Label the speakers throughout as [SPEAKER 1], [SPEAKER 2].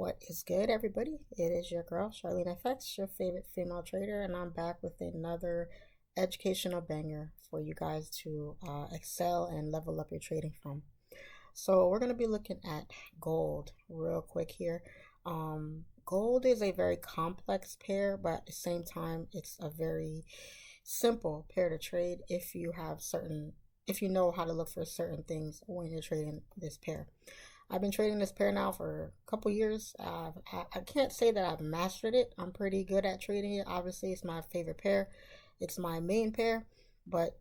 [SPEAKER 1] What is good, everybody? It is your girl, SIMPLEFX, your favorite female trader, and I'm back with another educational banger for you guys to excel and level up your trading from. So we're going to be looking at gold real quick here. Gold is a very complex pair, but at the same time, it's a very simple pair to trade if you know how to look for certain things when you're trading this pair. I've been trading this pair now for a couple years. I can't say that I've mastered it. I'm pretty good at trading it. Obviously, it's my favorite pair. It's my main pair. But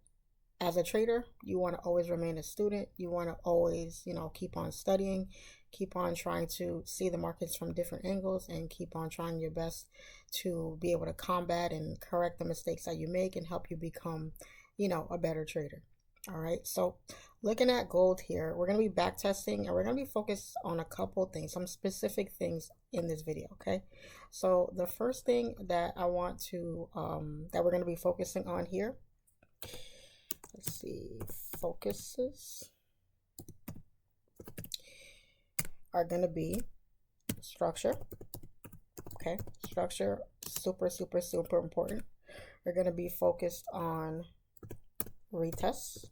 [SPEAKER 1] as a trader, you want to always remain a student. You want to always, keep on studying, keep on trying to see the markets from different angles, and keep on trying your best to be able to combat and correct the mistakes that you make and help you become, a better trader. All right, so looking at gold here, we're going to be back testing and we're going to be focused on a couple things, some specific things in this video. Okay, so the first thing that I want to that we're going to be focusing on here, let's see, focuses are going to be structure. Okay, structure, super important. We're going to be focused on retests,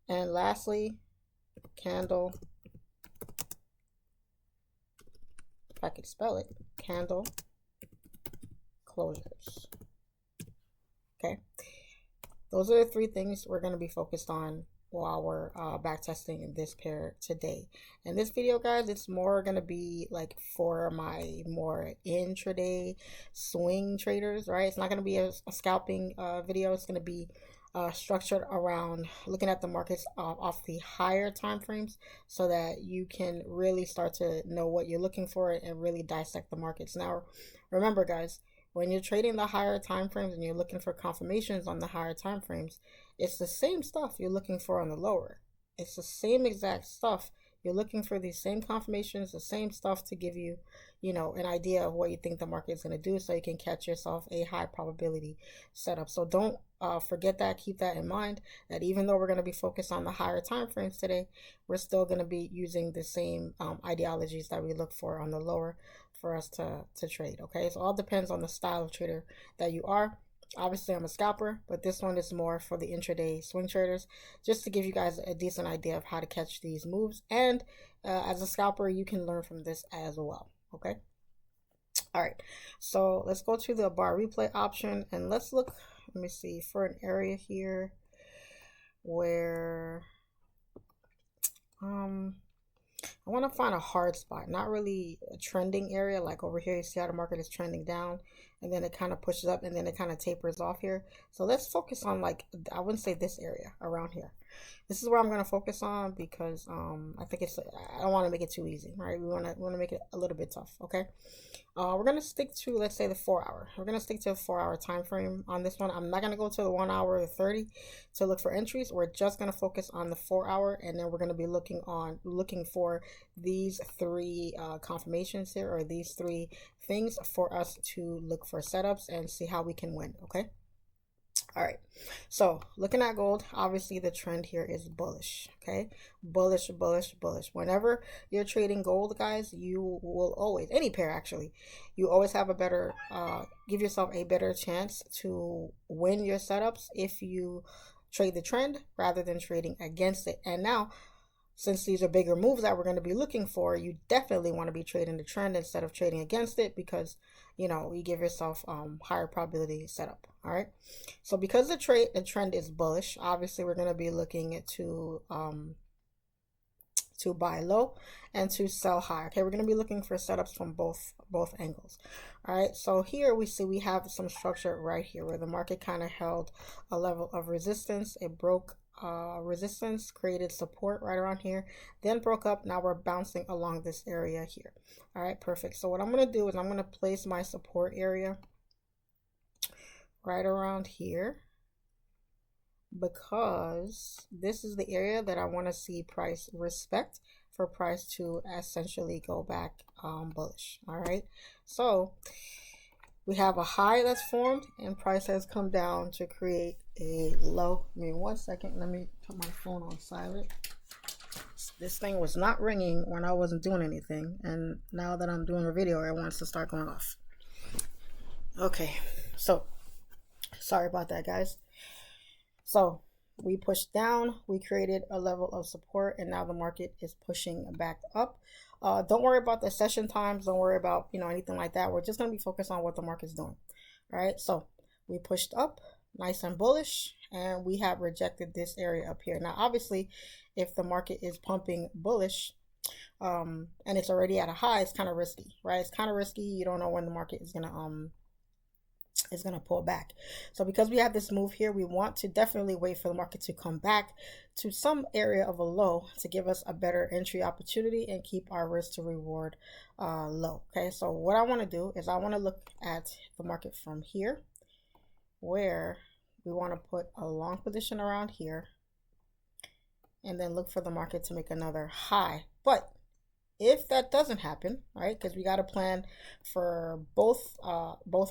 [SPEAKER 1] and lastly, candle, if I could spell it, candle closures. Okay, those are the three things we're going to be focused on while we're back testing this pair today. And this video, guys, it's more going to be like for my more intraday swing traders, right? It's not going to be a scalping video. It's going to be structured around looking at the markets off the higher time frames, so that you can really start to know what you're looking for and really dissect the markets. Now, remember, guys, when you're trading the higher time frames and you're looking for confirmations on the higher time frames, it's the same stuff you're looking for on the lower. It's the same exact stuff. You're looking for these same confirmations, the same stuff to give you, an idea of what you think the market is going to do, so you can catch yourself a high probability setup. So don't forget that. Keep that in mind, that even though we're going to be focused on the higher time frames today, we're still going to be using the same ideologies that we look for on the lower for us to trade. Okay, so all depends on the style of trader that you are. Obviously, I'm a scalper, but this one is more for the intraday swing traders, just to give you guys a decent idea of how to catch these moves. And as a scalper, you can learn from this as well. Okay. All right. So let's go to the bar replay option and let's look. Let me see, for an area here where I want to find a hard spot, not really a trending area. Like over here, you see how the market is trending down, and then it kind of pushes up, and then it kind of tapers off here. So let's focus on, like, I wouldn't say this area around here. This is where I'm going to focus on, because I think I don't want to make it too easy, right? We want to make it a little bit tough. Okay, we're going to stick to, let's say, the 4 hour. We're going to stick to a 4 hour time frame on this one. I'm not going to go to the 1 hour or 30 to look for entries. We're just going to focus on the 4 hour, and then we're going to be looking for these three confirmations here, or these three things for us to look for setups and see how we can win. Okay. All right, so looking at gold, obviously the trend here is bullish. Okay, bullish. Whenever you're trading gold, guys, you will always, any pair actually, you always have a better give yourself a better chance to win your setups if you trade the trend rather than trading against it. And now, since these are bigger moves that we're going to be looking for, you definitely want to be trading the trend instead of trading against it, because you give yourself higher probability setup. All right, so because the trend is bullish, obviously we're going to be looking to buy low and to sell high. Okay, we're going to be looking for setups from both angles. All right, so here we see we have some structure right here where the market kind of held a level of resistance. It broke resistance, created support right around here, then broke up. Now we're bouncing along this area here. All right, perfect. So what I'm going to do is I'm going to place my support area right around here, because this is the area that I want to see price respect for price to essentially go back bullish. All right, so we have a high that's formed and price has come down to create a low. Give me 1 second. Let me put my phone on silent. This thing was not ringing when I wasn't doing anything, and now that I'm doing a video, it wants to start going off. Okay, so sorry about that, guys. So we pushed down, we created a level of support, and now the market is pushing back up. Don't worry about the session times, don't worry about anything like that. We're just going to be focused on what the market's doing. All right, so we pushed up nice and bullish, and we have rejected this area up here. Now obviously, if the market is pumping bullish and it's already at a high, it's kind of risky, right? It's kind of risky. You don't know when the market is gonna pull back. So because we have this move here, we want to definitely wait for the market to come back to some area of a low to give us a better entry opportunity and keep our risk to reward low. Okay, so what I want to do is I want to look at the market from here, where we want to put a long position around here and then look for the market to make another high. But if that doesn't happen, right, because we got to plan for both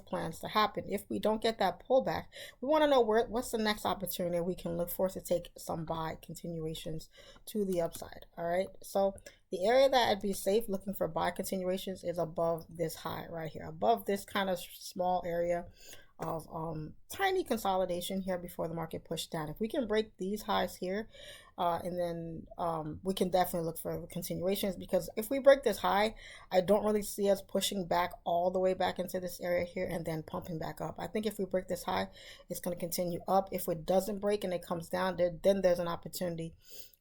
[SPEAKER 1] plans to happen. If we don't get that pullback, we want to know what's the next opportunity we can look for to take some buy continuations to the upside. All right, so the area that I'd be safe looking for buy continuations is above this high right here, above this kind of small area of tiny consolidation here before the market pushed down. If we can break these highs here, and then we can definitely look for the continuations, because if we break this high, I don't really see us pushing back all the way back into this area here and then pumping back up. I think if we break this high, it's going to continue up. If it doesn't break and it comes down, then there's an opportunity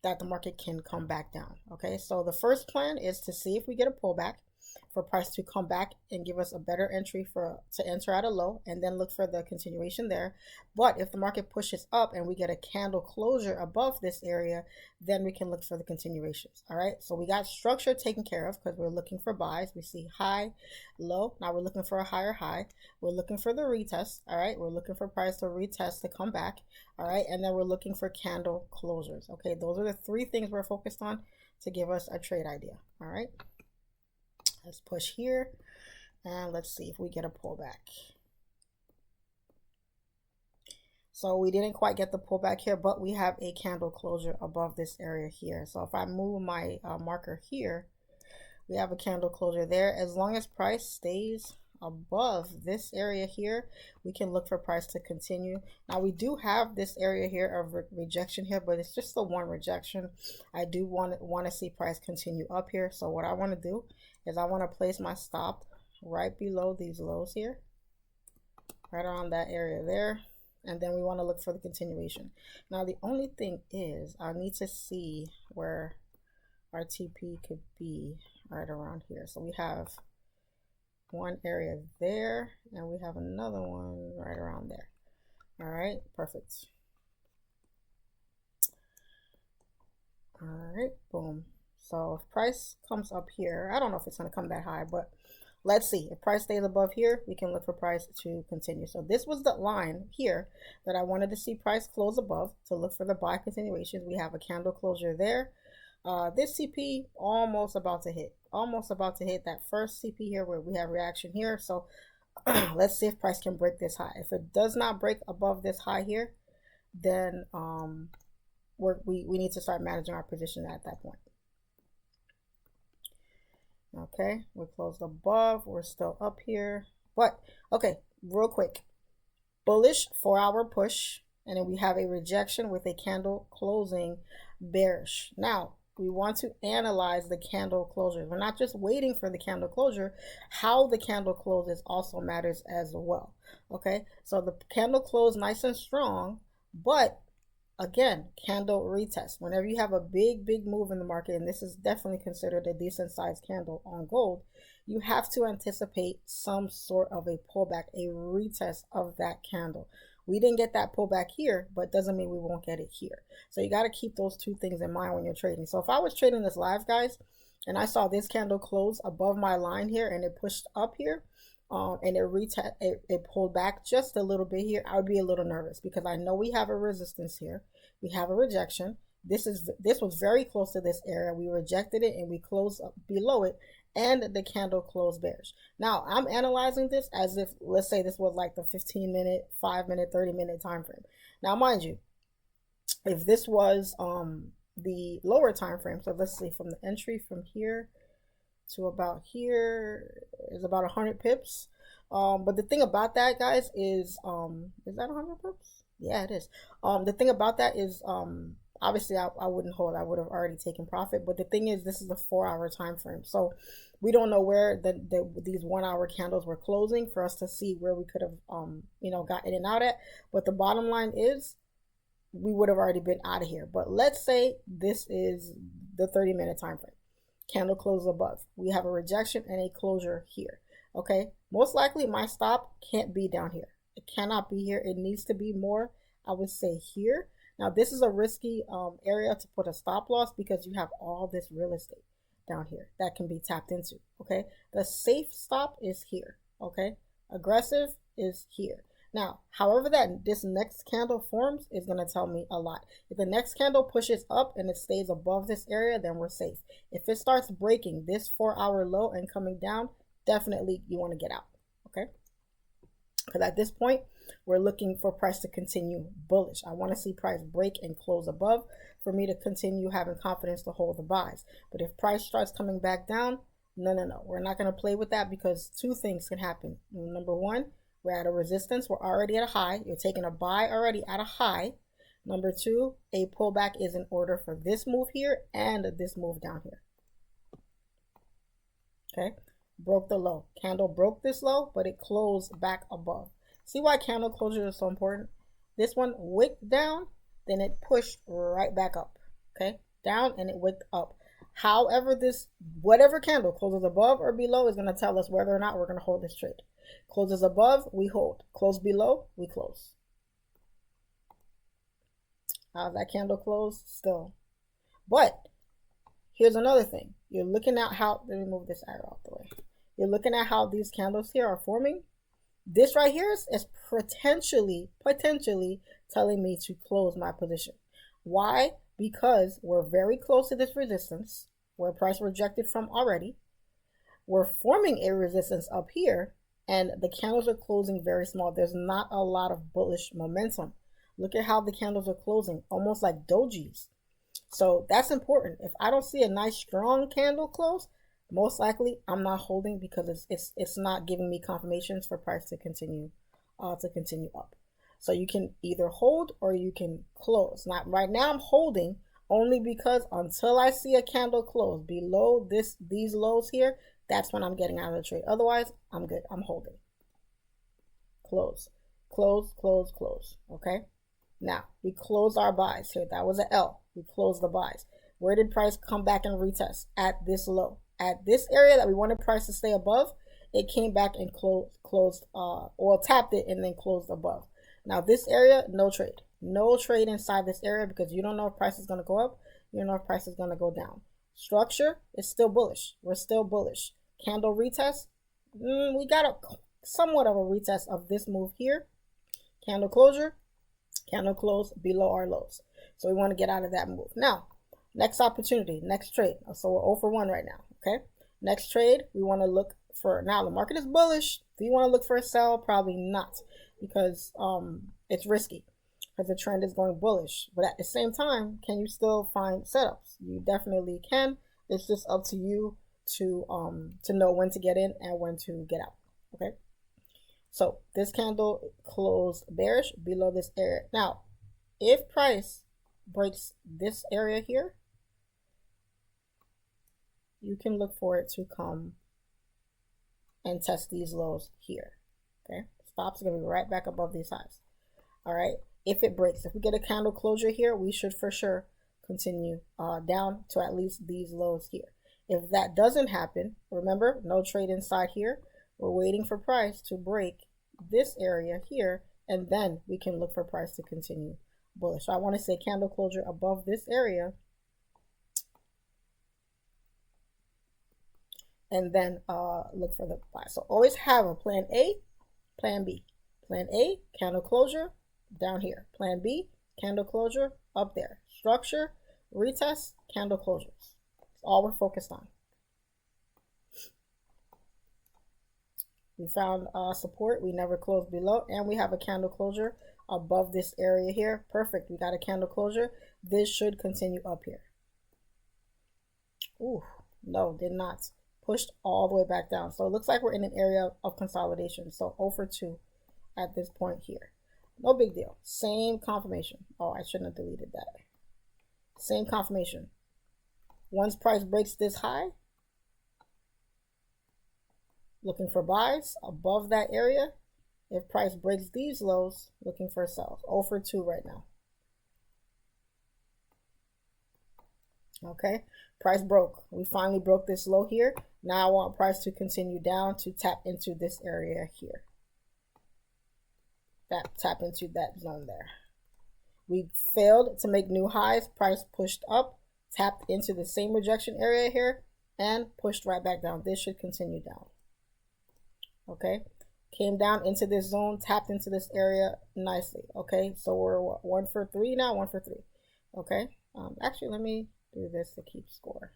[SPEAKER 1] that the market can come back down. Okay, so the first plan is to see if we get a pullback, for price to come back and give us a better entry to enter at a low, and then look for the continuation there. But if the market pushes up and we get a candle closure above this area, then we can look for the continuations. All right, so we got structure taken care of because we're looking for buys. We see high, low. Now we're looking for a higher high. We're looking for the retest. All right, we're looking for price to retest to come back. All right, and then we're looking for candle closures. Okay, those are the three things we're focused on to give us a trade idea. All right, let's push here and let's see if we get a pullback. So we didn't quite get the pullback here, but we have a candle closure above this area here. So if I move my marker here, we have a candle closure there. As long as price stays above this area here, we can look for price to continue. Now we do have this area here of rejection here, but it's just the one rejection. I do want to see price continue up here. So what I want to do is I want to place my stop right below these lows here, right around that area there, and then we want to look for the continuation. Now the only thing is I need to see where our TP could be right around here. So we have one area there and we have another one right around there. All right, perfect. All right, boom. So if price comes up here, I don't know if it's going to come that high, but let's see. If price stays above here, we can look for price to continue. So this was the line here that I wanted to see price close above to look for the buy continuations. We have a candle closure there. This CP almost about to hit that first CP here where we have reaction here. So let's see if price can break this high. If it does not break above this high here, then we need to start managing our position at that point. Okay, we're closed above, we're still up here, but okay, real quick, bullish 4-hour push, and then we have a rejection with a candle closing bearish. Now we want to analyze the candle closure. We're not just waiting for the candle closure. How the candle closes also matters as well. Okay, so the candle closed nice and strong, but again, candle retest. Whenever you have a big move in the market, and this is definitely considered a decent sized candle on gold, you have to anticipate some sort of a pullback, a retest of that candle. We didn't get that pullback here, but doesn't mean we won't get it here. So you got to keep those two things in mind when you're trading. So if I was trading this live, guys, and I saw this candle close above my line here and it pushed up here, and it pulled back just a little bit here, I would be a little nervous because I know we have a resistance here, we have a rejection. This was very close to this area. We rejected it and we closed up below it, and the candle closed bearish. Now I'm analyzing this as if, let's say this was like the 15-minute, 5-minute, 30-minute time frame. Now mind you, if this was the lower time frame. So let's see, from the entry from here to about here is about 100 pips. But the thing about that, guys, is that 100 pips? Yeah, it is. The thing about that is obviously I wouldn't hold. I would have already taken profit. But the thing is, this is a 4-hour time frame, so we don't know where these 1-hour candles were closing for us to see where we could have you know, got in and out at. But the bottom line is, we would have already been out of here. But let's say this is the 30-minute time frame. Candle closes above. We have a rejection and a closure here. Okay, most likely my stop can't be down here. It cannot be here. It needs to be more, I would say, here. Now this is a risky area to put a stop loss because you have all this real estate down here that can be tapped into. Okay, the safe stop is here. Okay, aggressive is here. Now, however that this next candle forms is going to tell me a lot. If the next candle pushes up and it stays above this area, then we're safe. If it starts breaking this 4-hour low and coming down, definitely you want to get out. Okay, because at this point we're looking for price to continue bullish. I want to see price break and close above for me to continue having confidence to hold the buys. But if price starts coming back down, no, we're not going to play with that, because two things can happen. Number one, we're at a resistance. We're already at a high. You're taking a buy already at a high. Number two, a pullback is in order for this move here and this move down here. Okay, broke the low. Candle broke this low, but it closed back above. See why candle closures are so important? This one wicked down, then it pushed right back up. Okay, down and it wicked up. However, this whatever candle closes above or below is going to tell us whether or not we're going to hold this trade. Closes above, we hold. Close below, we close. How's that candle close? Still. But here's another thing. You're looking at how, let me move this arrow out the way. You're looking at how these candles here are forming. This right here is potentially telling me to close my position. Why? Because we're very close to this resistance where price rejected from already. We're forming a resistance up here, and the candles are closing very small. There's not a lot of bullish momentum. Look at how the candles are closing, almost like dojis. So that's important. If I don't see a nice strong candle close, most likely I'm not holding, because it's not giving me confirmations for price to continue up. So you can either hold or you can close. Now, right now I'm holding only because until I see a candle close below these lows here, that's when I'm getting out of the trade. Otherwise, I'm good. I'm holding. Close, close, close, close. Okay. Now we closed our buys here. That was an L. We closed the buys. Where did price come back and retest? At this low. At this area that we wanted price to stay above, it came back and tapped it and then closed above. Now this area, no trade. No trade inside this area, because you don't know if price is going to go up. You don't know if price is going to go down. Structure is still bullish. We're still bullish. Candle retest. We got a somewhat of a retest of this move here. Candle closure. Candle close below our lows. So we want to get out of that move. Now, next opportunity, next trade. So we're 0 for 1 right now. Okay. Next trade, we want to look for, now the market is bullish. Do you want to look for a sell? Probably not, because it's risky, because the trend is going bullish. But at the same time, can you still find setups? You definitely can. It's just up to you to know when to get in and when to get out. Okay. So this candle closed bearish below this area. Now, if price breaks this area here, you can look for it to come and test these lows here. Okay, stops are going to be right back above these highs. All right, if it breaks, if we get a candle closure here, we should for sure continue down to at least these lows here. If that doesn't happen, remember, no trade inside here. We're waiting for price to break this area here, and then we can look for price to continue bullish. So I want to say candle closure above this area, and then look for the buy. So always have a plan A, plan B. Plan A, candle closure down here. Plan B, candle closure up there. Structure, retest, candle closures. That's all we're focused on. We found support. We never closed below, and we have a candle closure above this area here. Perfect. We got a candle closure. this should continue up here. Ooh, no, did not. Pushed all the way back down. So it looks like we're in an area of consolidation. So 0 for 2 at this point here. No big deal. Same confirmation. Oh, I shouldn't have deleted that. Same confirmation. Once price breaks this high, looking for buys above that area. If price breaks these lows, looking for sells. 0 for 2 right now. Okay, price broke. We finally broke this low here. Now I want price to continue down to tap into this area here. Tap into that zone there. We failed to make new highs. Price pushed up, tapped into the same rejection area here, and pushed right back down. This should continue down. Okay, came down into this zone, tapped into this area nicely. Okay, so we're what, 1 for 3 now, 1 for 3. Okay, actually let me do this to keep score.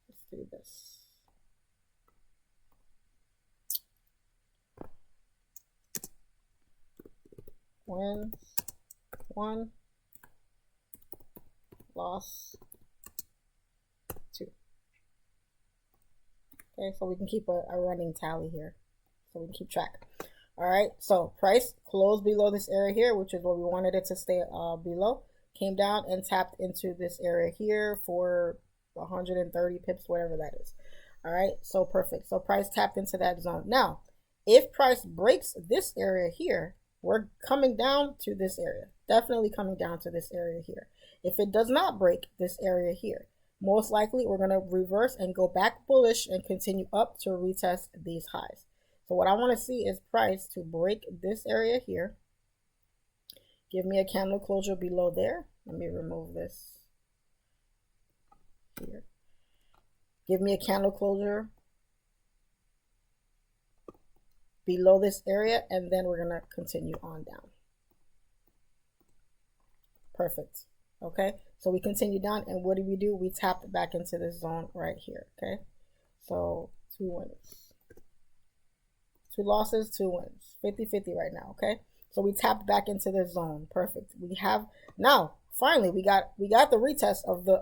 [SPEAKER 1] Let's do this. Wins 1, loss 2. Okay, so we can keep a running tally here, so we can keep track. All right, so price closed below this area here, which is what we wanted it to stay below. Came down and tapped into this area here for 130 pips, whatever that is. All right, so perfect. So price tapped into that zone. Now, if price breaks this area here, we're coming down to this area. Definitely coming down to this area here. If it does not break this area here, most likely we're going to reverse and go back bullish and continue up to retest these highs. So what I want to see is price to break this area here. Give me a candle closure below there. Let me remove this here. Give me a candle closure below this area, and then we're going to continue on down. Perfect. Okay, so we continue down, and what do? We tapped back into this zone right here. Okay, so 2 wins, 2 losses, 2 wins, 50-50 right now. Okay, so we tapped back into this zone. Perfect. We have now finally we got the retest of the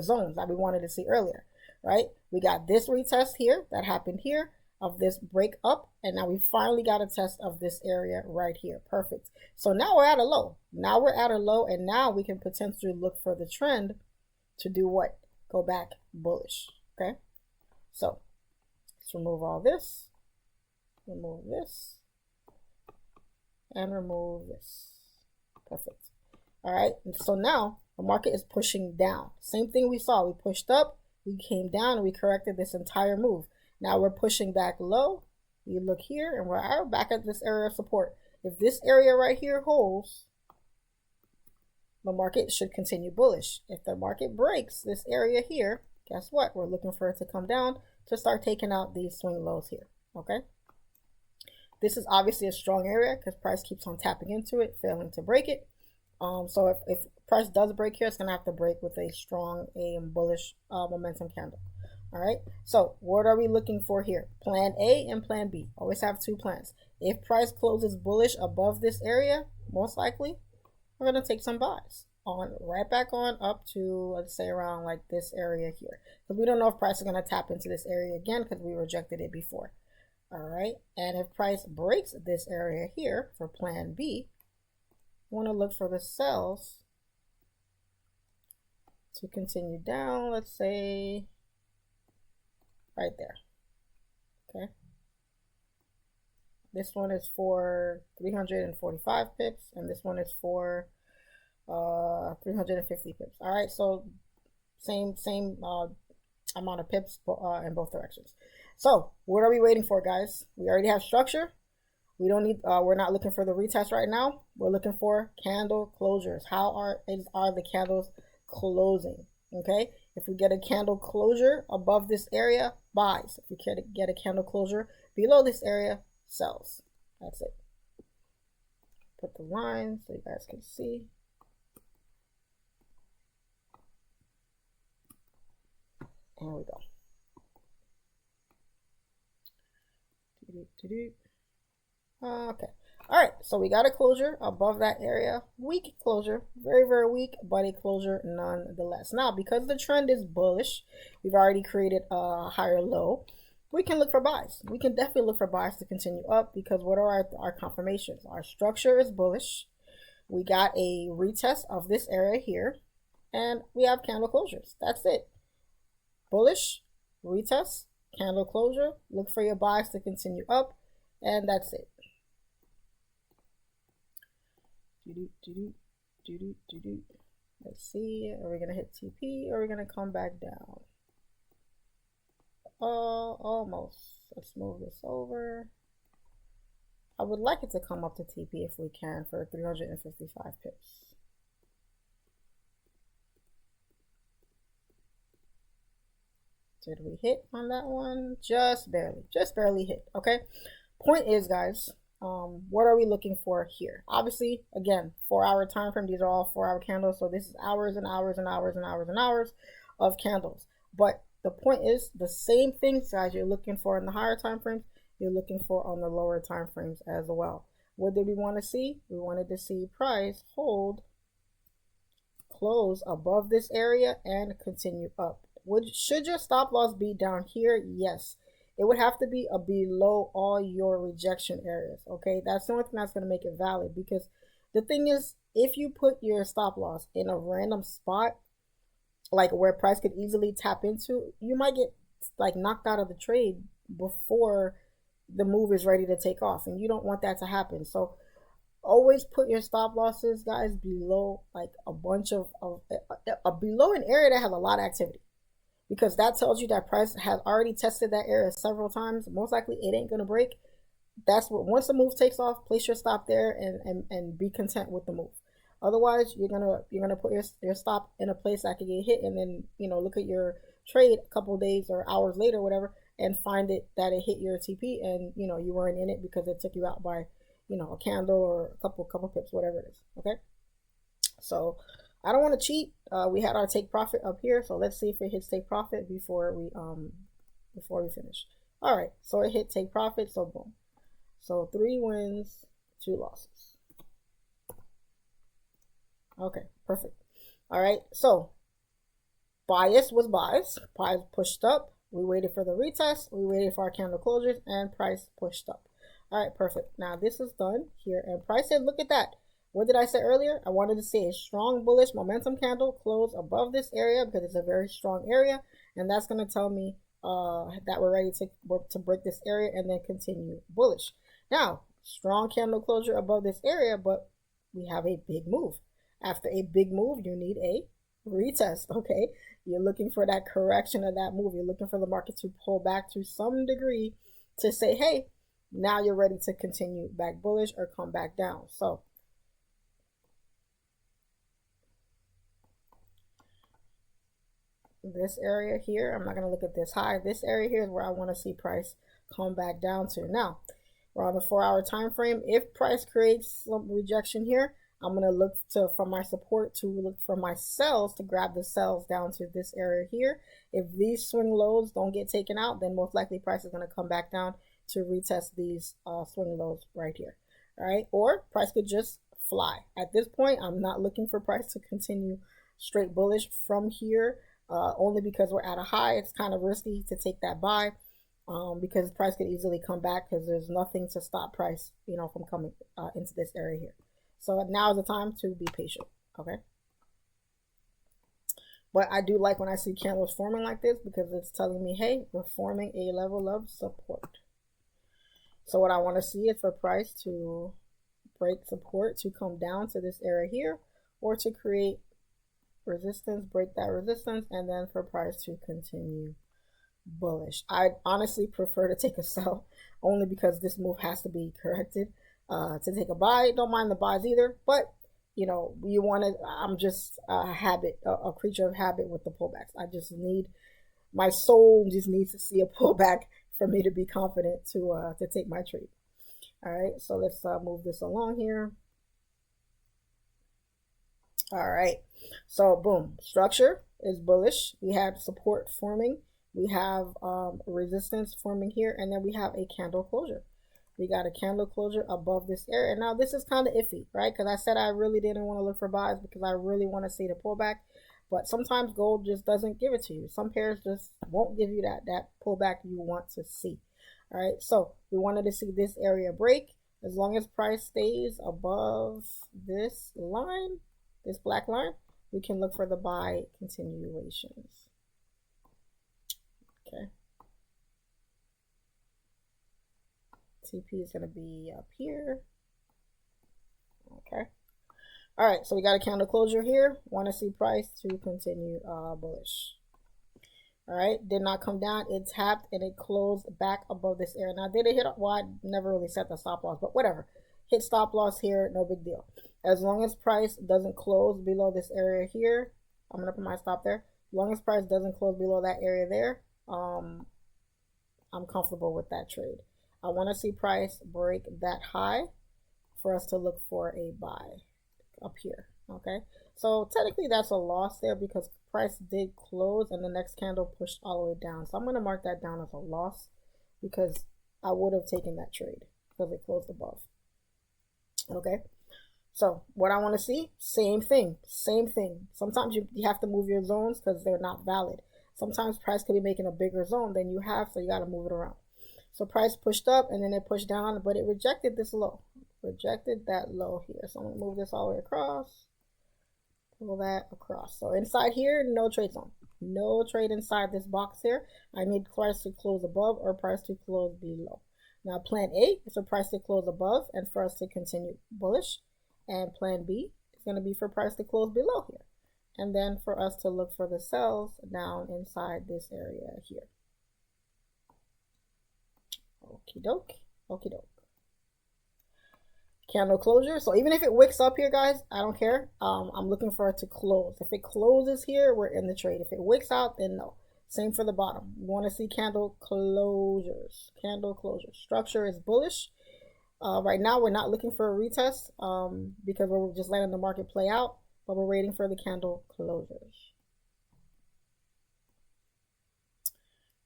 [SPEAKER 1] zones that we wanted to see earlier, right? We got this retest here that happened here of this break up, and now we finally got a test of this area right here. Perfect. So now we're at a low. Now we're at a low, and now we can potentially look for the trend to do what? Go back bullish. Okay, so let's remove all this, remove this, and remove this. Perfect. All right, and so now the market is pushing down. Same thing we saw. We pushed up, we came down, and we corrected this entire move. Now we're pushing back low. You look here, and we're back at this area of support. If this area right here holds, the market should continue bullish. If the market breaks this area here, guess what? We're looking for it to come down to start taking out these swing lows here. Okay, this is obviously a strong area because price keeps on tapping into it, failing to break it. So if price does break here, it's gonna have to break with a strong bullish momentum candle. All right, so what are we looking for here? Plan A and plan B. Always have 2 plans. If price closes bullish above this area, most likely we're going to take some buys on right back on up to, let's say, around like this area here, because we don't know if price is going to tap into this area again because we rejected it before. All right, and if price breaks this area here for plan B, we want to look for the sells to continue down, let's say right there. Okay, this one is for 345 pips, and this one is for 350 pips. All right, so same amount of pips in both directions. So what are we waiting for, guys? We already have structure. We don't need we're not looking for the retest right now. We're looking for candle closures. How are the candles closing? Okay, if we get a candle closure above this area, buys. If we get a candle closure below this area, sells. That's it. Put the line so you guys can see. There we go. Okay. All right, so we got a closure above that area. Weak closure, very, very weak, but a closure nonetheless. Now, because the trend is bullish, we've already created a higher low. We can look for buys. We can definitely look for buys to continue up, because what are our confirmations? Our structure is bullish. We got a retest of this area here, and we have candle closures. That's it. Bullish, retest, candle closure. Look for your buys to continue up, and that's it. Let's see, are we gonna hit TP or are we gonna come back down? Almost. Let's move this over. I would like it to come up to TP if we can for 355 pips. Did we hit on that one? Just barely hit. Okay, point is, guys, what are we looking for here? Obviously, again, 4-hour time frame. These are all 4-hour candles, so this is hours and hours and hours and hours and hours of candles. But the point is, the same things, guys, you're looking for in the higher time frames, you're looking for on the lower time frames as well. What did we want to see? We wanted to see price hold, close above this area, and continue up. Should your stop loss be down here? Yes. It would have to be below all your rejection areas. Okay, that's the only thing that's going to make it valid, because the thing is, if you put your stop loss in a random spot, like where price could easily tap into, you might get like knocked out of the trade before the move is ready to take off, and you don't want that to happen. So always put your stop losses, guys, below like a bunch of below an area that has a lot of activity, because that tells you that price has already tested that area several times. Most likely it ain't going to break. That's what, once the move takes off, place your stop there and be content with the move. Otherwise, you're gonna put your stop in a place that could get hit, and then look at your trade a couple days or hours later, whatever, and find it that it hit your TP, and you weren't in it because it took you out by a candle or a couple pips, whatever it is. Okay, so I don't want to cheat. We had our take profit up here, so let's see if it hits take profit before we finish. All right, so it hit take profit, so boom. So 3 wins, 2 losses. Okay, perfect. All right, so bias was buys. Price pushed up. We waited for the retest. We waited for our candle closures, and price pushed up. All right, perfect. Now this is done here, and price said, look at that. What did I say earlier? I wanted to see a strong bullish momentum candle close above this area, because it's a very strong area, and that's going to tell me that we're ready to break this area and then continue bullish. Now, strong candle closure above this area, but we have a big move. After a big move, you need a retest. Okay, you're looking for that correction of that move. You're looking for the market to pull back to some degree to say, hey, now you're ready to continue back bullish or come back down. So this area here, I'm not going to look at this high. This area here is where I want to see price come back down to. Now, we're on the 4-hour time frame. If price creates some rejection here, I'm going to look from my support to look for my sells to grab the sells down to this area here. If these swing lows don't get taken out, then most likely price is going to come back down to retest these swing lows right here. All right, or price could just fly. At this point, I'm not looking for price to continue straight bullish from here, only because we're at a high. It's kind of risky to take that buy, because price could easily come back, because there's nothing to stop price from coming into this area here. So now is the time to be patient. Okay, but I do like when I see candles forming like this, because it's telling me, hey, we're forming a level of support. So what I want to see is for price to break support, to come down to this area here, or to create resistance, break that resistance, and then for price to continue bullish. I honestly prefer to take a sell, only because this move has to be corrected. To take a buy, don't mind the buys either, but you want to, I'm just a creature of habit with the pullbacks. I just need, my soul just needs to see a pullback for me to be confident to take my trade. All right, so let's move this along here. All right, so boom, structure is bullish. We have support forming. We have resistance forming here, and then we have a candle closure. We got a candle closure above this area. Now this is kind of iffy, right? Because I said I really didn't want to look for buys because I really want to see the pullback. But sometimes gold just doesn't give it to you. Some pairs just won't give you that pullback you want to see. All right, so we wanted to see this area break. As long as price stays above this line, this black line, we can look for the buy continuations. Okay. TP is going to be up here. Okay. All right, so we got a candle closure here. Want to see price to continue bullish. All right, did not come down. It tapped and it closed back above this area. Now, did it hit? Well, I never really set the stop loss, but whatever. Hit stop loss here, no big deal. As long as price doesn't close below this area here, I'm going to put my stop there. As long as price doesn't close below that area there, I'm comfortable with that trade. I want to see price break that high for us to look for a buy up here. Okay, so technically that's a loss there because price did close and the next candle pushed all the way down. So I'm going to mark that down as a loss because I would have taken that trade because it closed above. Okay, so what I want to see, same thing. Sometimes you have to move your zones because they're not valid. Sometimes price could be making a bigger zone than you have, so you got to move it around. So price pushed up and then it pushed down, but it rejected this low. Rejected that low here. So I'm going to move this all the way across. Pull that across. So inside here, no trade zone. No trade inside this box here. I need price to close above or price to close below. Now plan A is for price to close above and for us to continue bullish. And plan B is going to be for price to close below here. And then for us to look for the sells down inside this area here. Okie doke, okie doke. Candle closure. So even if it wicks up here, guys, I don't care. I'm looking for it to close. If it closes here, we're in the trade. If it wicks out, then no. Same for the bottom. We want to see candle closures. Candle closure. Structure is bullish. Right now, we're not looking for a retest because we're just letting the market play out, but we're waiting for the candle closures.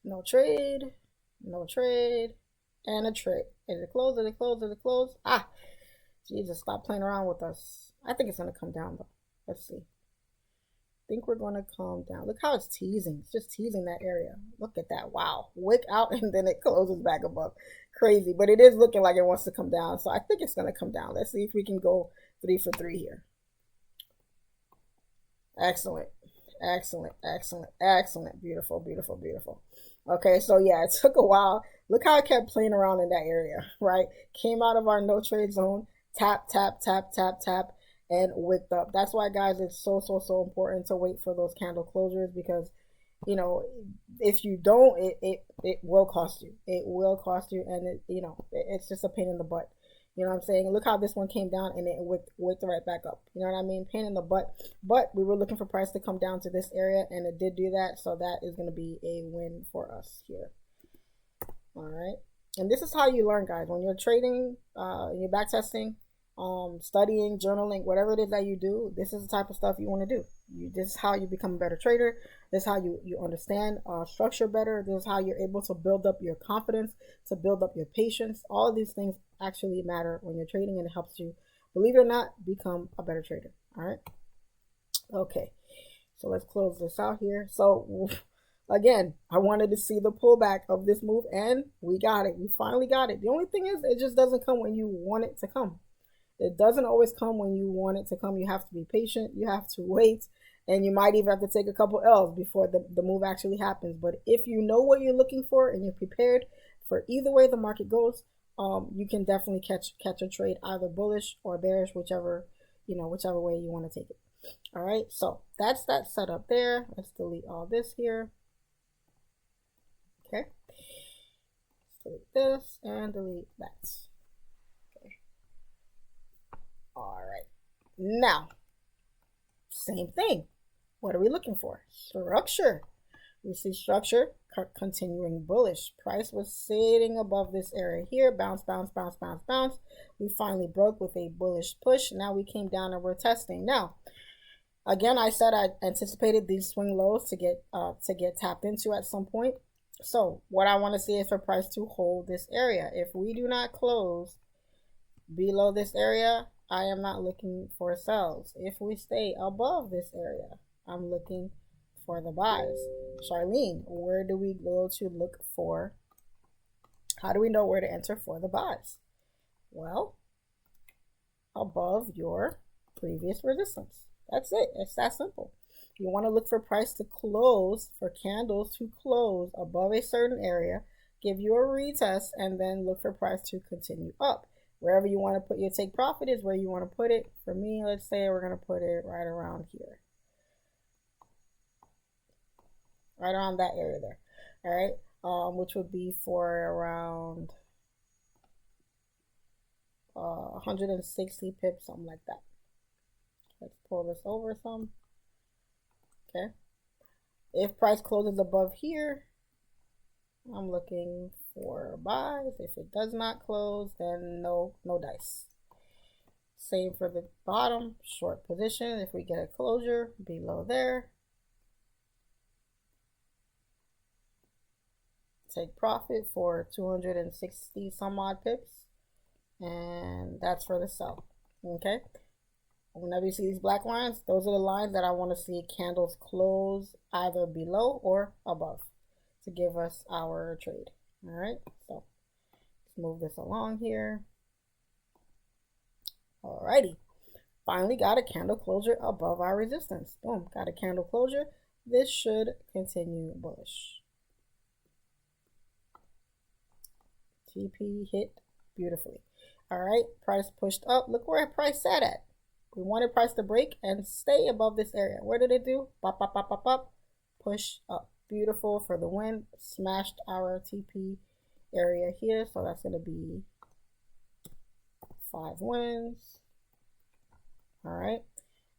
[SPEAKER 1] No trade. No trade. And a trade. Is it closed? Is it closed? Is it closed? Ah, Jesus, stop playing around with us. I think it's going to come down, though. Let's see. I think we're going to come down. Look how it's teasing. It's just teasing that area. Look at that. Wow. Wick out, and then it closes back above. Crazy. But it is looking like it wants to come down, so I think it's going to come down. Let's see if we can go 3 for 3 here. Excellent. Excellent. Excellent. Excellent. Beautiful, beautiful, beautiful. Okay, so yeah, it took a while. Look how it kept playing around in that area, right? Came out of our no trade zone, tap, tap, tap, tap, tap, and wicked up. That's why, guys, it's so important to wait for those candle closures because, you know, if you don't, it will cost you. It will cost you, and it's just a pain in the butt. You know what I'm saying? Look how this one came down and it wicked right back up. You know what I mean? Pain in the butt. But we were looking for price to come down to this area, and it did do that. So that is going to be a win for us here. All right. And this is how you learn, guys. When you're trading, you're back testing, studying, journaling, whatever it is that you do, this is the type of stuff you want to do. This is how you become a better trader. This is how you understand structure better. This is how you're able to build up your confidence, to build up your patience. All of these things actually matter when you're trading, and it helps you, believe it or not, become a better trader. All right. Okay. So let's close this out here. So again, I wanted to see the pullback of this move, and we got it. We finally got it. The only thing is, it just doesn't come when you want it to come. It doesn't always come when you want it to come. You have to be patient. You have to wait. And you might even have to take a couple L's before the move actually happens. But if you know what you're looking for and you're prepared for either way the market goes, you can definitely catch a trade, either bullish or bearish, whichever way you want to take it. All right, so that's that setup there. Let's delete all this here. Okay, let's delete this and delete that. Okay. All right, now same thing. What are we looking for? Structure. We see structure continuing bullish. Price was sitting above this area here. Bounce, bounce, bounce, bounce, bounce. We finally broke with a bullish push. Now we came down and we're testing. Now, again, I said I anticipated these swing lows to get tapped into at some point. So what I want to see is for price to hold this area. If we do not close below this area, I am not looking for sells. If we stay above this area, I'm looking for the buys. Charlene, where do we go to look for? How do we know where to enter for the buys? Well, above your previous resistance. That's it. It's that simple. You want to look for price to close, for candles to close above a certain area, give you a retest, and then look for price to continue up. Wherever you want to put your take profit is where you want to put it. For me, let's say we're going to put it right around here. Right around that area there. All right. Which would be for around 160 pips, something like that. Let's pull this over some. Okay. If price closes above here, I'm looking for buys. If it does not close, then no dice. Same for the bottom, short position. If we get a closure below there, take profit for 260 some odd pips, and that's for the sell. Okay. Whenever you see these black lines, those are the lines that I want to see candles close either below or above to give us our trade. All right, so let's move this along here. All righty, finally got a candle closure above our resistance. Boom, got a candle closure. This should continue bullish. TP hit beautifully. All right, price pushed up. Look where price sat at. We wanted price to break and stay above this area. What did it do? Pop, pop, pop, pop, pop. Push up. Beautiful for the win. Smashed our TP area here. So that's going to be 5 wins. All right.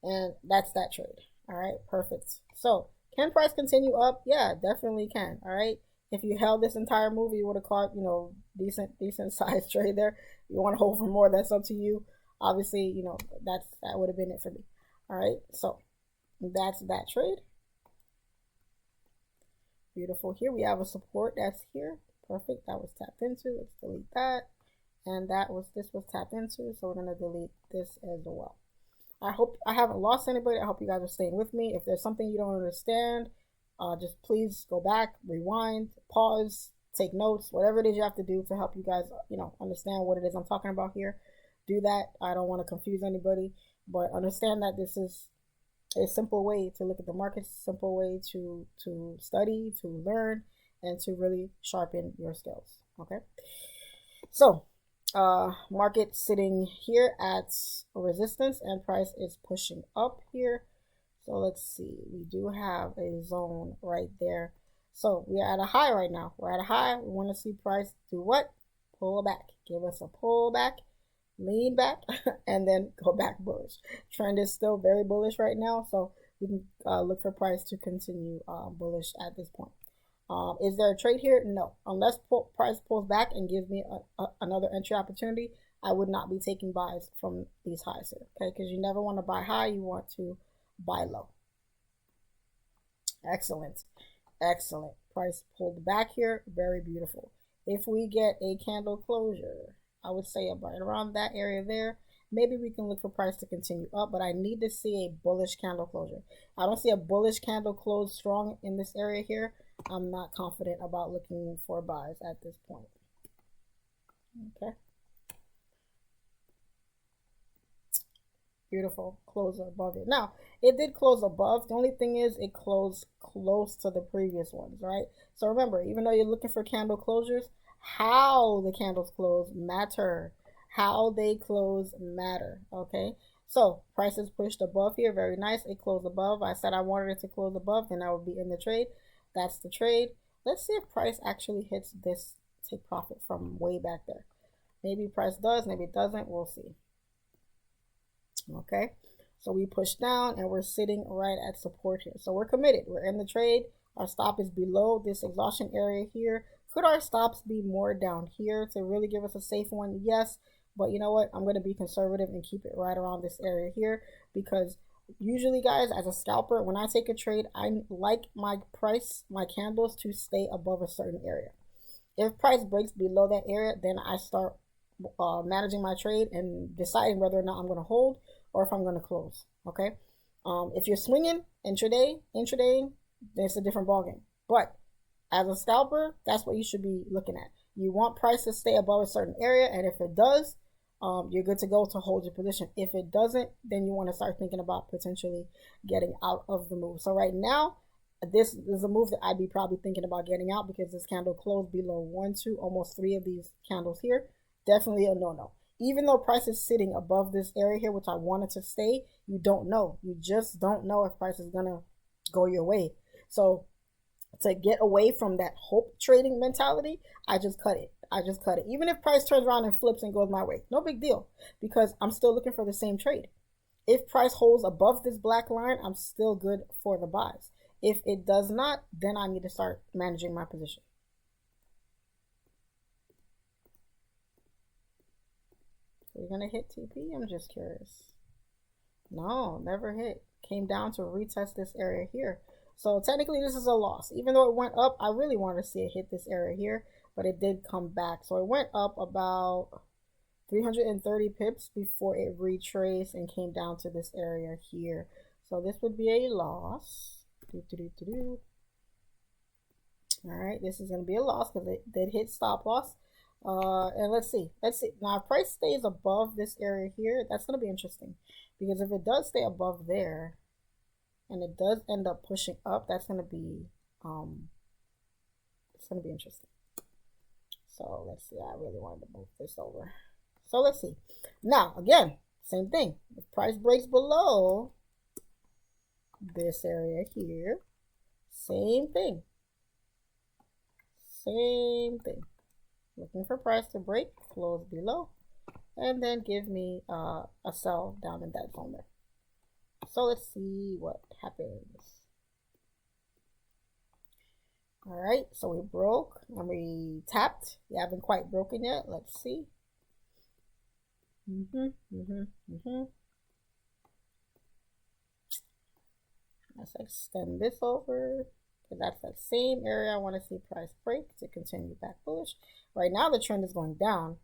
[SPEAKER 1] And that's that trade. All right. Perfect. So can price continue up? Yeah, definitely can. All right. If you held this entire move, you would have caught, you know, decent size trade there. You want to hold for more, that's up to you. Obviously, you know, that would have been it for me. All right, so that's that trade. Beautiful. Here we have a support that's here. Perfect. That was tapped into. Let's delete that. And this was tapped into. So we're gonna delete this as well. I hope I haven't lost anybody. I hope you guys are staying with me. If there's something you don't understand, just please go back, rewind, pause, take notes, whatever it is you have to do to help you guys, you know, understand what it is I'm talking about here. Do that. I don't want to confuse anybody, but understand that this is a simple way to look at the markets, simple way to study, to learn, and to really sharpen your skills. Okay. So market sitting here at resistance and price is pushing up here. So let's see, we do have a zone right there. So we are at a high right now. We're at a high. We want to see price do what? Pull back. Give us a pull back, lean back, and then go back bullish. Trend is still very bullish right now, so we can look for price to continue bullish at this point. Is there a trade here? No. Unless price pulls back and gives me another entry opportunity, I would not be taking buys from these highs here. Okay, because you never want to buy high. You want to buy low. Excellent. Excellent. Price pulled back here. Very beautiful. If we get a candle closure, I would say right around that area there, maybe we can look for price to continue up, but I need to see a bullish candle closure. I don't see a bullish candle close strong in this area here. I'm not confident about looking for buys at this point. Okay. Beautiful. Close above it. Now, it did close above. The only thing is it closed close to the previous ones, right? So remember, even though you're looking for candle closures, how the candles close matter. How they close matter, okay? So price is pushed above here. Very nice. It closed above. I said I wanted it to close above, then I would be in the trade. That's the trade. Let's see if price actually hits this take profit from way back there. Maybe price does, maybe it doesn't. We'll see. Okay, so we push down and we're sitting right at support here. So we're committed. We're in the trade. Our stop is below this exhaustion area here. Could our stops be more down here to really give us a safe one? Yes, but you know what? I'm going to be conservative and keep it right around this area here, because usually, guys, as a scalper, when I take a trade, I like my candles to stay above a certain area. If price breaks below that area, then I start managing my trade and deciding whether or not I'm going to hold or if I'm going to close. Okay. If you're swinging intradaying, then it's a different ballgame. But as a scalper, that's what you should be looking at. You want price to stay above a certain area, and if it does, you're good to go to hold your position. If it doesn't, then you want to start thinking about potentially getting out of the move. So right now, this is a move that I'd be probably thinking about getting out because this candle closed below 1, 2, almost 3 of these candles here. Definitely a no-no. Even though price is sitting above this area here, which I wanted to stay, you don't know. You just don't know if price is going to go your way. So to get away from that hope trading mentality, I just cut it. Even if price turns around and flips and goes my way, no big deal, because I'm still looking for the same trade. If price holds above this black line, I'm still good for the buys. If it does not, then I need to start managing my position. We're going to hit TP? I'm just curious. No, never hit. Came down to retest this area here. So technically this is a loss. Even though it went up, I really wanted to see it hit this area here, but it did come back. So it went up about 330 pips before it retraced and came down to this area here. So this would be a loss. All right, this is going to be a loss because it did hit stop loss. And let's see. Now, if price stays above this area here, that's going to be interesting, because if it does stay above there and it does end up pushing up, that's going to be it's going to be interesting. So let's see. I really wanted to move this over. So let's see. Now, again, same thing. If price breaks below this area here, same thing. Looking for price to break, close below, and then give me a sell down in that zone there. So let's see what happens. All right, so we broke and we tapped. We haven't quite broken yet. Let's see. Let's extend this over. That's that same area I want to see price break to continue back bullish. Right now the trend is going down.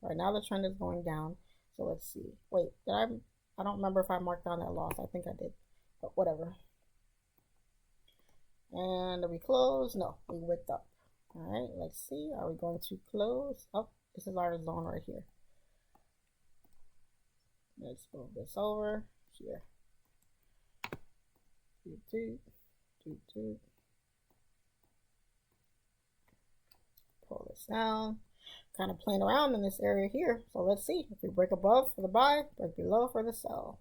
[SPEAKER 1] So let's see. Wait, I don't remember if I marked down that loss. I think I did, but whatever. And we close. No, we wicked up. All right, let's see. Are we going to close? Oh, this is our zone right here. Let's move this over here. 2, 2. Pull this down, kind of playing around in this area here. So let's see if we break above for the buy, break below for the sell.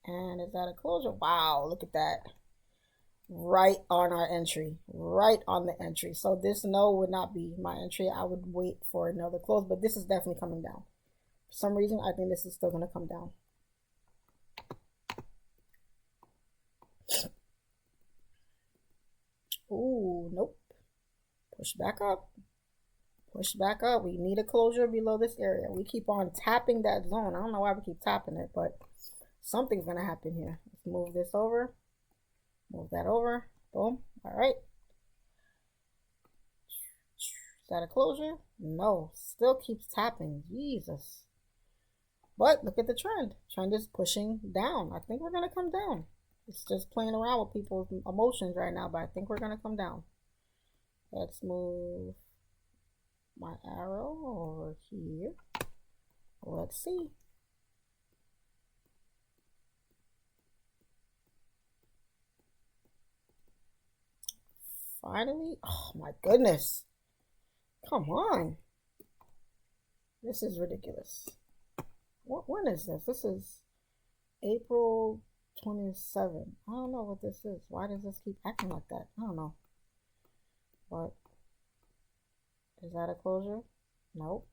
[SPEAKER 1] And is that a closure? Wow, look at that. Right on our entry, right on the entry. So this no would not be my entry. I would wait for another close, but this is definitely coming down. For some reason, I think this is still going to come down. Ooh, nope. Push back up. We need a closure below this area. We keep on tapping that zone. I don't know why we keep tapping it, but something's going to happen here. Let's move this over. Move that over. Boom. All right. Is that a closure? No. Still keeps tapping. Jesus. But look at the trend. Trend is pushing down. I think we're going to come down. It's just playing around with people's emotions right now, but I think we're going to come down. Let's move my arrow over here. Let's see. Finally. Oh my goodness. Come on. This is ridiculous. When is this? This is April 27. I don't know what this is. Why does this keep acting like that? I don't know. But is that a closure? Nope.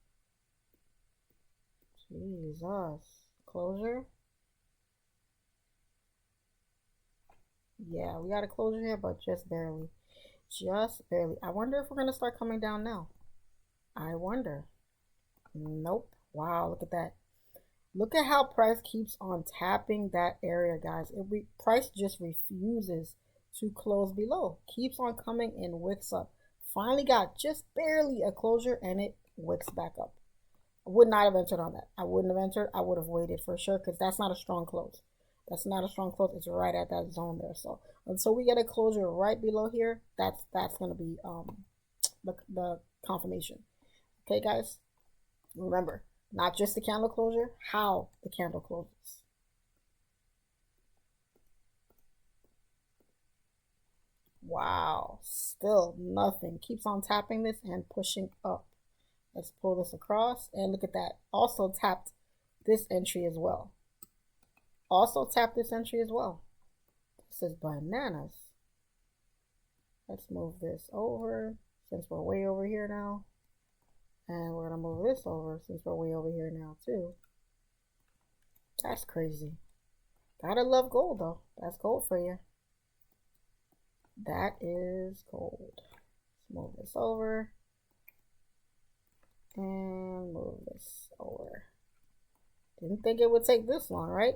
[SPEAKER 1] Jesus. Closure? Yeah, we got a closure here, but just barely. Just barely. I wonder if we're going to start coming down now. I wonder. Nope. Wow, look at that. Look at how price keeps on tapping that area, guys. Price just refuses to close below. Keeps on coming in wicks up. Finally got just barely a closure and it wicks back up. I would not have entered on that. I wouldn't have entered. I would have waited for sure because that's not a strong close. That's not a strong close. It's right at that zone there. So until we get a closure right below here, that's going to be the confirmation. Okay, guys. Remember, not just the candle closure, how the candle closes. Wow, still nothing. Keeps on tapping this and pushing up. Let's pull this across and look at that. Also tapped this entry as well. Also tapped this entry as well. This is bananas. Let's move this over since we're way over here now. And we're going to move this over since we're way over here now too. That's crazy. Gotta love gold though. That's gold for you. That is gold. Let's move this over. And move this over. Didn't think it would take this long, right?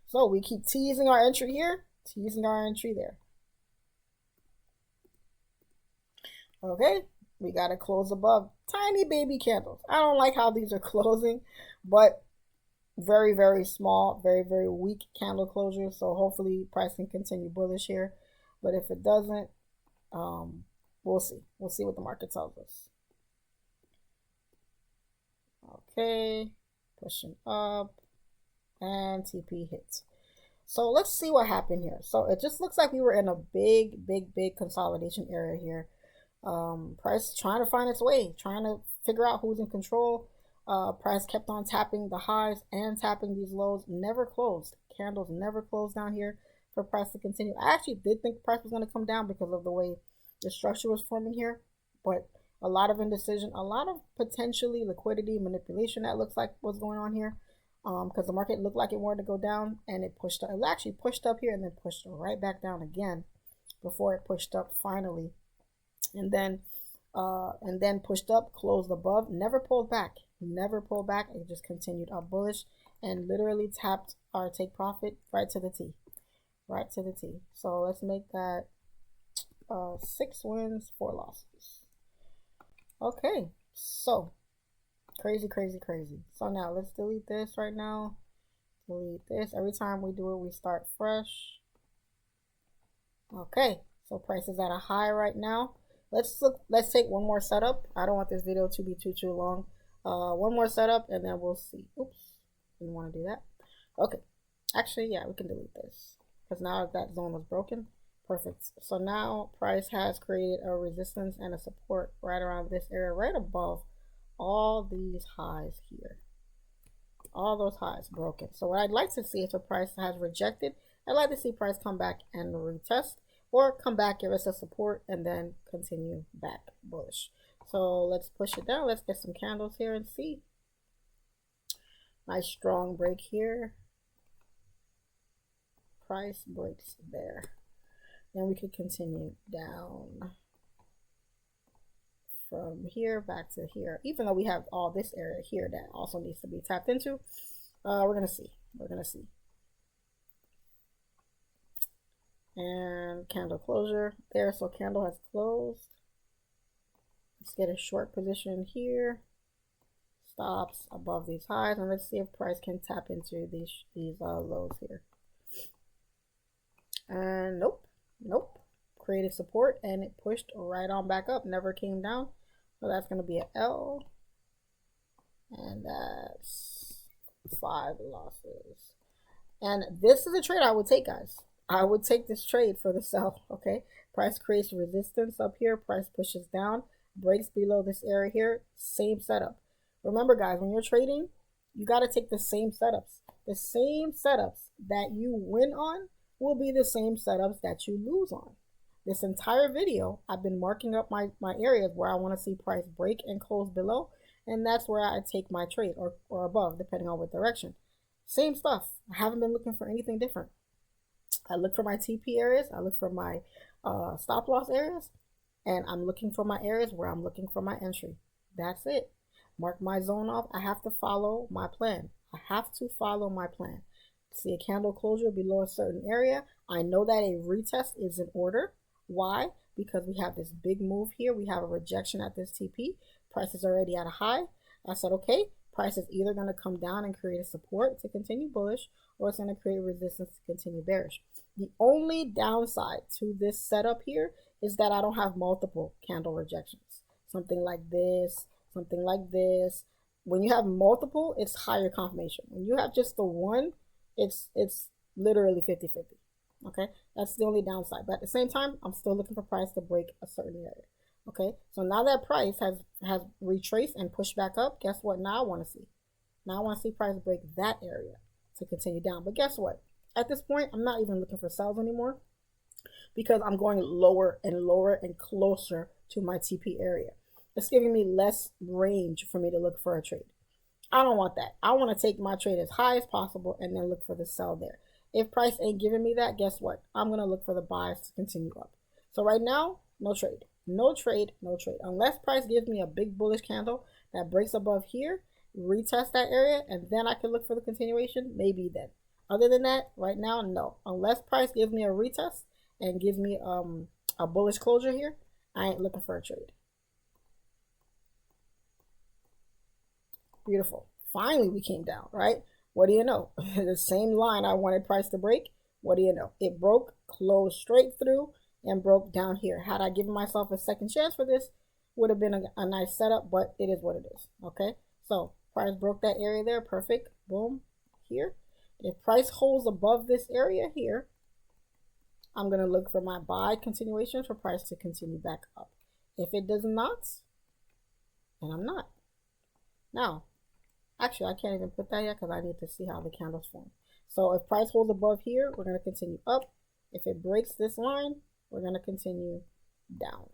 [SPEAKER 1] So we keep teasing our entry here, teasing our entry there. Okay, we got to close above. Tiny baby candles. I don't like how these are closing, but very, very small, very, very weak candle closures. So hopefully price can continue bullish here. But if it doesn't, we'll see. We'll see what the market tells us. Okay, pushing up and TP hits. So let's see what happened here. So it just looks like we were in a big, big, big consolidation area here. Price trying to find its way, trying to figure out who's in control. Price kept on tapping the highs and tapping these lows, never closed. Candles never closed down here for price to continue. I actually did think the price was going to come down because of the way the structure was forming here, but a lot of indecision, a lot of potentially liquidity manipulation that looks like what's going on here, because the market looked like it wanted to go down and it pushed up. It actually pushed up here and then pushed right back down again before it pushed up finally, and then pushed up, closed above, never pulled back. It just continued up bullish and literally tapped our take profit right to the T. So let's make that 6 wins, 4 losses. Okay, so crazy. So now let's delete this right now. Delete this. Every time we do it, we start fresh. Okay, so price is at a high right now. Let's take one more setup. I don't want this video to be too long. One more setup and then we'll see. Oops, didn't want to do that. Okay, actually, yeah, we can delete this because now that zone was broken. Perfect. So now price has created a resistance and a support right around this area, right above all these highs here. All those highs broken. So what I'd like to see if the price has rejected, I'd like to see price come back and retest, or come back, give us a support, and then continue back bullish. So let's push it down. Let's get some candles here and see. Nice strong break here. Price breaks there. Then we could continue down from here back to here. Even though we have all this area here that also needs to be tapped into, we're gonna see. And candle closure there. So candle has closed. Let's get a short position here. Stops above these highs, and let's see if price can tap into these lows here. And nope. Created support and it pushed right on back up, never came down. So that's going to be an L, and that's 5 losses. And this is a trade I would take, guys. I would take this trade for the sell. Okay, price creates resistance up here, price pushes down, breaks below this area here, same setup. Remember, guys, when you're trading, you got to take the same setups. The same setups that you win on will be the same setups that you lose on. This entire video, I've been marking up my areas where I want to see price break and close below, and that's where I take my trade, or above, depending on what direction. Same stuff. I haven't been looking for anything different. I look for my TP areas, I look for my stop loss areas, and I'm looking for my areas where I'm looking for my entry. That's it. mark my zone off. I have to follow my plan. I have to follow my plan. See a candle closure below a certain area. I know that a retest is in order. Why? Because we have this big move here. We have a rejection at this TP. Price is already at a high. I said, okay, price is either going to come down and create a support to continue bullish, or it's going to create resistance to continue bearish. The only downside to this setup here is that I don't have multiple candle rejections. Something like this, something like this. When you have multiple, it's higher confirmation. When you have just the one, it's literally 50-50. Okay, that's the only downside. But at the same time, I'm still looking for price to break a certain area. Okay, so now that price has retraced and pushed back up, guess what? Now I want to see. Now I want to see price break that area to continue down. But guess what? At this point, I'm not even looking for sells anymore, because I'm going lower and lower and closer to my TP area. It's giving me less range for me to look for a trade. I don't want that. I want to take my trade as high as possible and then look for the sell there. If price ain't giving me that, guess what? I'm going to look for the buys to continue up. So right now, no trade. No trade, no trade. Unless price gives me a big bullish candle that breaks above here, retest that area, and then I can look for the continuation, maybe then. Other than that, right now, no. Unless price gives me a retest and gives me a bullish closure here, I ain't looking for a trade. Beautiful. Finally, we came down, right? What do you know? The same line I wanted price to break. What do you know? It broke, closed straight through, and broke down here. Had I given myself a second chance for this, would have been a nice setup, but it is what it is. Okay, so price broke that area there. Perfect. Boom. Here. If price holds above this area here, I'm going to look for my buy continuation for price to continue back up. If it does not, then I'm not. Now, actually, I can't even put that yet because I need to see how the candles form. So if price holds above here, we're going to continue up. If it breaks this line, we're going to continue down.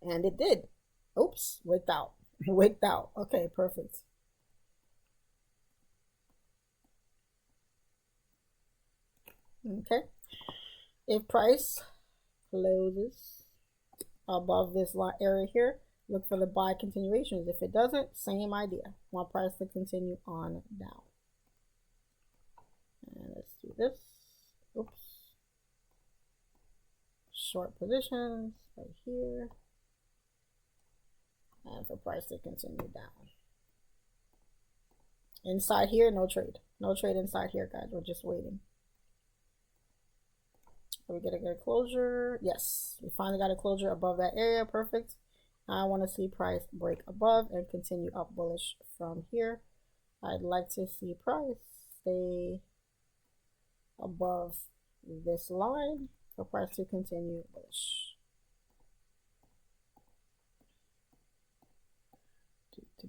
[SPEAKER 1] And it did. Oops, wicked out. Wicked out. Okay, perfect. Okay. If price closes above this area here, look for the buy continuations. If it doesn't, same idea. Want price to continue on down. And let's do this. Oops. Short positions right here. And for price to continue down. Inside here, no trade. No trade inside here, guys. We're just waiting. Are we gonna get a closure? Yes, we finally got a closure above that area. Perfect. Now I want to see price break above and continue up bullish from here. I'd like to see price stay above this line for price to continue bullish.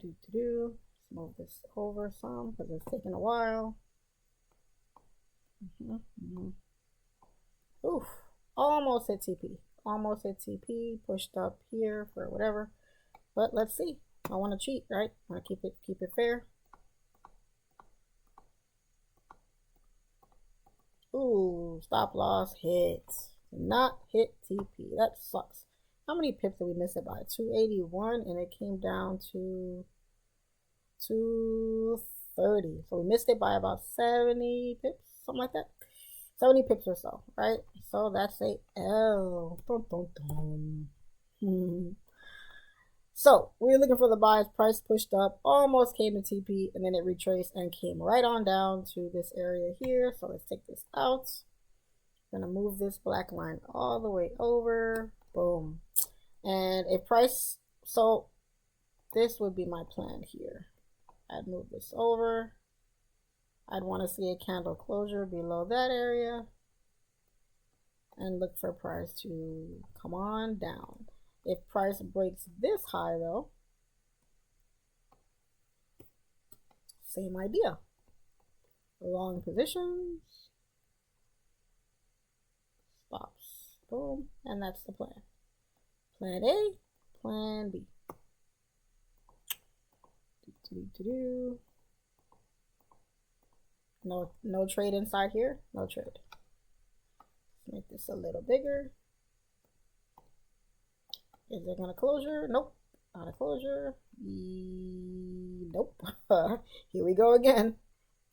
[SPEAKER 1] Let's move this over some because it's taking a while. Oof, almost hit TP. Almost hit TP, pushed up here for whatever. But let's see. I want to cheat, right? I want to keep it fair. Ooh, stop loss hit. Not hit TP. That sucks. How many pips did we miss it by? 281, and it came down to 230. So we missed it by about 70 pips, something like that. 70 pips or so, right? So that's a L. So we're looking for the buys. Price pushed up, almost came to TP, and then it retraced and came right on down to this area here. So let's take this out. I'm gonna move this black line all the way over. Boom. And if price, so this would be my plan here. I'd move this over. I'd want to see a candle closure below that area and look for price to come on down. If price breaks this high though, same idea. Long positions, stops, boom, and that's the plan. Plan A, plan B. No trade inside here. No trade. Let's make this a little bigger. Is it gonna closure? Nope. On a closure. Nope. Here we go again.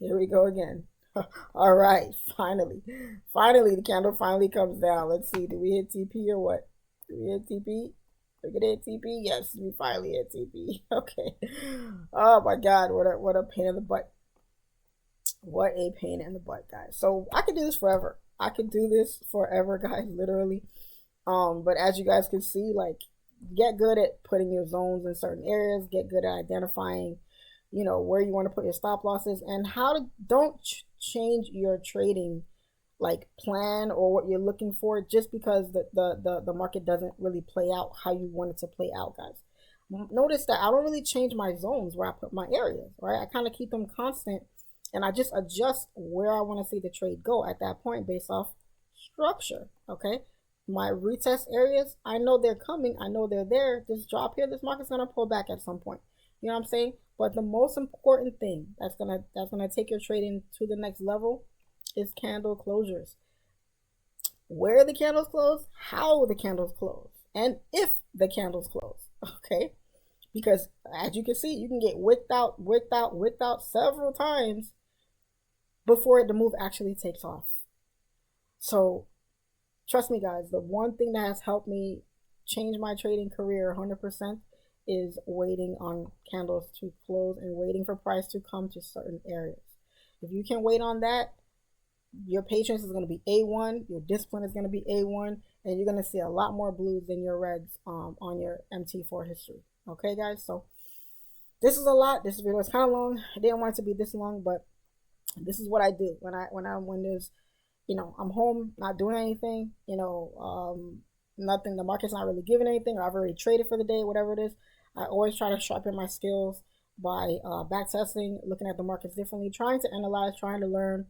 [SPEAKER 1] Here we go again. All right, finally the candle finally comes down. Let's see, do we hit TP or what? Do we hit TP? We're gonna hit TP. Yes, we finally hit TP. Okay. Oh my God, what a pain in the butt. What a pain in the butt, guys. So I could do this forever. I could do this forever, guys, literally. But as you guys can see, like, get good at putting your zones in certain areas. Get good at identifying, you know, where you want to put your stop losses, and how to don't change your trading like plan or what you're looking for just because the market doesn't really play out how you want it to play out, guys. Notice that I don't really change my zones where I put my areas, right? I kind of keep them constant, and I just adjust where I want to see the trade go at that point based off structure. Okay, my retest areas, I know they're coming, I know they're there. This drop here, this market's gonna pull back at some point. You know what I'm saying? But the most important thing that's gonna take your trading to the next level is candle closures. Where the candles close, how the candles close, and if the candles close. Okay, because as you can see, you can get wicked out several times before the move actually takes off. So trust me, guys, the one thing that has helped me change my trading career 100% is waiting on candles to close and waiting for price to come to certain areas. If you can wait on that, your patience is going to be A1, your discipline is going to be A1, and you're going to see a lot more blues than your reds on your MT4 history. Okay, guys, so this is a lot. This video is kind of long. I didn't want it to be this long, but this is what I do when there's, you know, I'm home not doing anything, you know, nothing, the market's not really giving anything, or I've already traded for the day, whatever it is. I always try to sharpen my skills by back testing, looking at the markets differently, trying to analyze, trying to learn,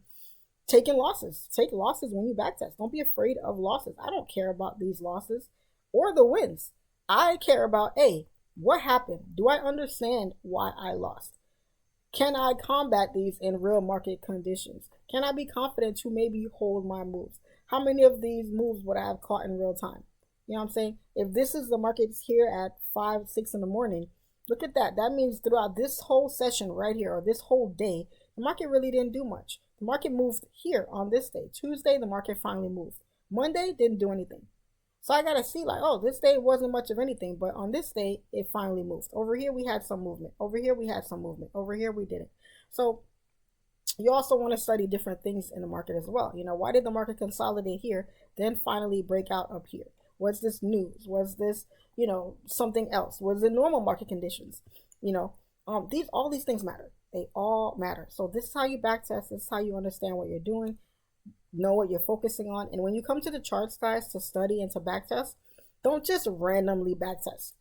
[SPEAKER 1] taking losses. Take losses when you back test. Don't be afraid of losses. I don't care about these losses or the wins. I care about, hey, what happened? Do I understand why I lost? Can I combat these in real market conditions? Can I be confident to maybe hold my moves? How many of these moves would I have caught in real time? You know what I'm saying? If this is the market's here at 5, 6 in the morning, look at that. That means throughout this whole session right here, or this whole day, the market really didn't do much. The market moved here on this day. Tuesday, the market finally moved. Monday, didn't do anything. So I got to see like, oh, this day wasn't much of anything, but on this day, it finally moved. Over here, we had some movement. Over here, we had some movement. Over here, we didn't. So you also want to study different things in the market as well. You know, why did the market consolidate here, then finally break out up here? Was this news? Was this, you know, something else? Was it normal market conditions? You know, all these things matter. They all matter. So this is how you backtest. This is how you understand what you're doing, know what you're focusing on. And when you come to the charts, guys, to study and to backtest, don't just randomly backtest.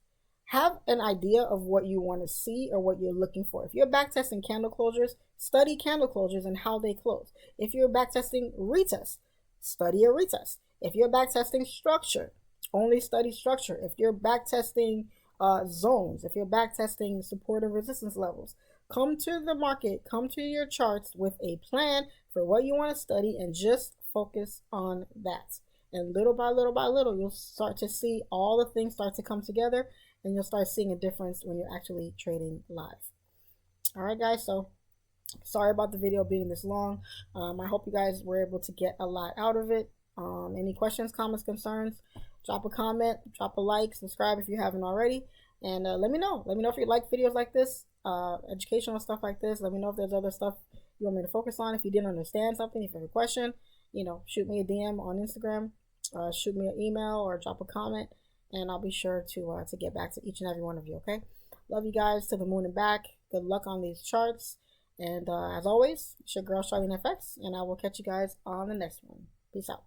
[SPEAKER 1] Have an idea of what you want to see or what you're looking for. If you're backtesting candle closures, study candle closures and how they close. If you're backtesting retest, study a retest. If you're backtesting structure, only study structure. If you're backtesting zones, if you're backtesting support and resistance levels, come to the market, come to your charts with a plan for what you want to study and just focus on that. And little by little by little, you'll start to see all the things start to come together, and you'll start seeing a difference when you're actually trading live. All right, guys, so sorry about the video being this long. I hope you guys were able to get a lot out of it. Any questions, comments, concerns, drop a comment, drop a like, subscribe if you haven't already, and let me know. Let me know if you like videos like this, educational stuff like this. Let me know if there's other stuff you want me to focus on. If you didn't understand something, if you have a question, you know, shoot me a DM on Instagram, shoot me an email, or drop a comment, and I'll be sure to get back to each and every one of you. Okay, love you guys to the moon and back. Good luck on these charts, and as always, it's your girl SimplefX, and I will catch you guys on the next one. Peace out.